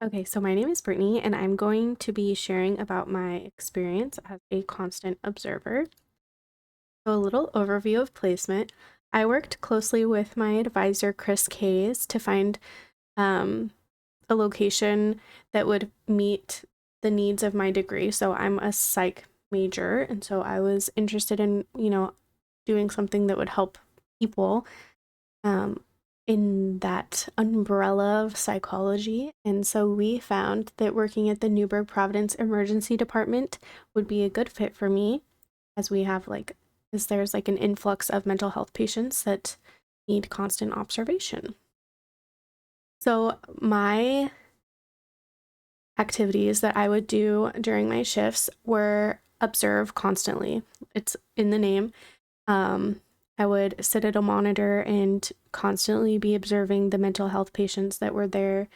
Okay, so my name is Brittany, and I'm going to be sharing about my experience as a constant observer. So, a little overview of placement. I worked closely with my advisor, Chris Kays, to find um, a location that would meet the needs of my degree. So, I'm a psych major, and so I was interested in, doing something that would help people um, in that umbrella of psychology. And so we found that working at the Newburgh Providence Emergency Department would be a good fit for me, as we have as there's like an influx of mental health patients that need constant observation. So my activities that I would do during my shifts were observe constantly. It's in the name. Um, I would sit at a monitor and constantly be observing the mental health patients that were there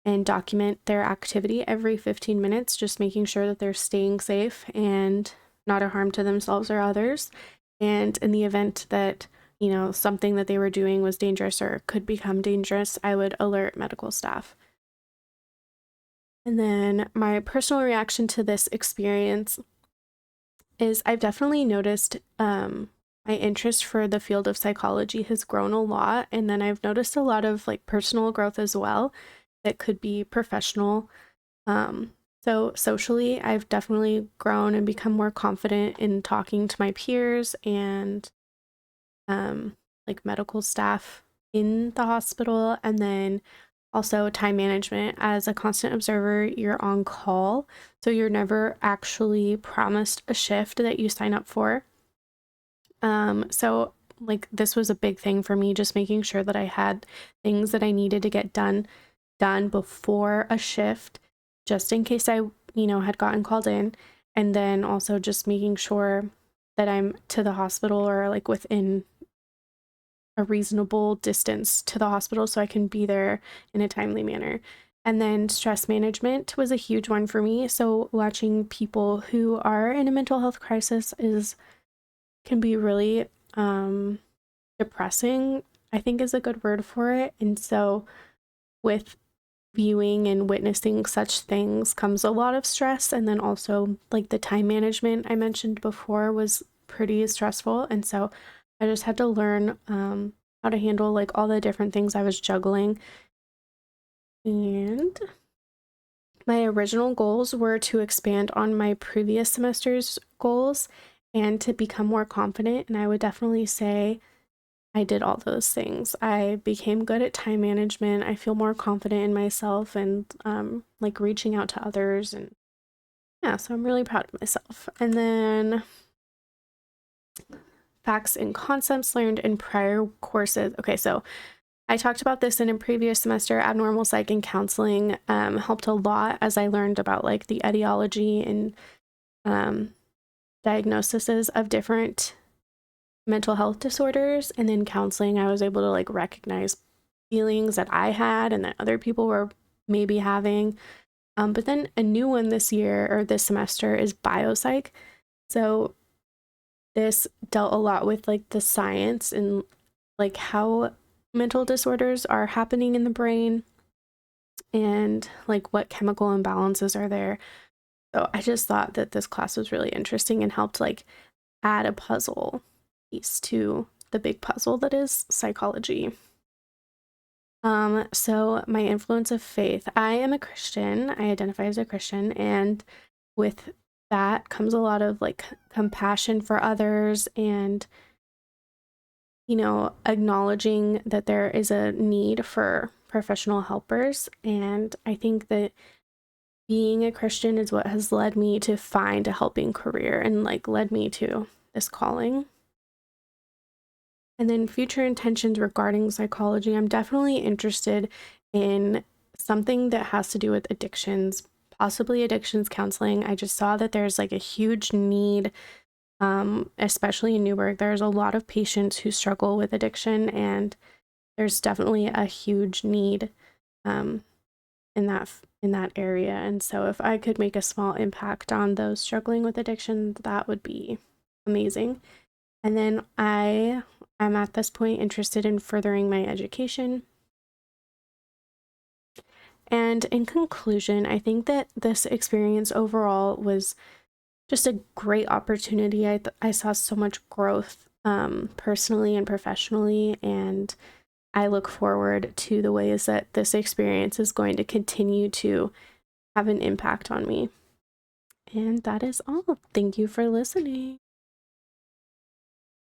and document their activity every 15 minutes, just making sure that they're staying safe and not a harm to themselves or others. And in the event that, something that they were doing was dangerous or could become dangerous, I would alert medical staff. And then my personal reaction to this experience is I've definitely noticed my interest for the field of psychology has grown a lot. And then I've noticed a lot of like personal growth as well that could be professional. So socially, I've definitely grown and become more confident in talking to my peers and like medical staff in the hospital. And then also time management. As a constant observer, you're on call, so you're never actually promised a shift that you sign up for. So like this was a big thing for me, just making sure that I had things that I needed to get done before a shift, just in case I, had gotten called in. And then also just making sure that I'm to the hospital or like within a reasonable distance to the hospital so I can be there in a timely manner. And then stress management was a huge one for me. So watching people who are in a mental health crisis is can be really depressing, I think is a good word for it. And so with viewing and witnessing such things comes a lot of stress. And then also like the time management I mentioned before was pretty stressful. And so I just had to learn how to handle like all the different things I was juggling. And my original goals were to expand on my previous semester's goals and to become more confident. And I would definitely say I did all those things. I became good at time management. I feel more confident in myself and like reaching out to others. And yeah, so I'm really proud of myself. And then facts and concepts learned in prior courses. Okay, so I talked about this in a previous semester. Abnormal psych and counseling helped a lot as I learned about like the etiology and um, diagnoses of different mental health disorders. And then counseling, I was able to like recognize feelings that I had and that other people were maybe having. But then a new one this year or this semester is biopsych. So this dealt a lot with like the science and like how mental disorders are happening in the brain and like what chemical imbalances are there. So I just thought that this class was really interesting and helped like add a puzzle piece to the big puzzle that is psychology. So my influence of faith. I am a Christian. I identify as a Christian, and with that comes a lot of like compassion for others and acknowledging that there is a need for professional helpers. And I think that being a Christian is what has led me to find a helping career and like led me to this calling. And then future intentions regarding psychology, I'm definitely interested in something that has to do with addictions, possibly addictions counseling. I just saw that there's like a huge need, especially in Newburgh. There's a lot of patients who struggle with addiction, and there's definitely a huge need um, in that area. And so if I could make a small impact on those struggling with addiction, that would be amazing. And then I am at this point interested in furthering my education. And in conclusion, I think that this experience overall was just a great opportunity. I saw so much growth personally and professionally, and I look forward to the ways that this experience is going to continue to have an impact on me. And that is all. Thank you for listening.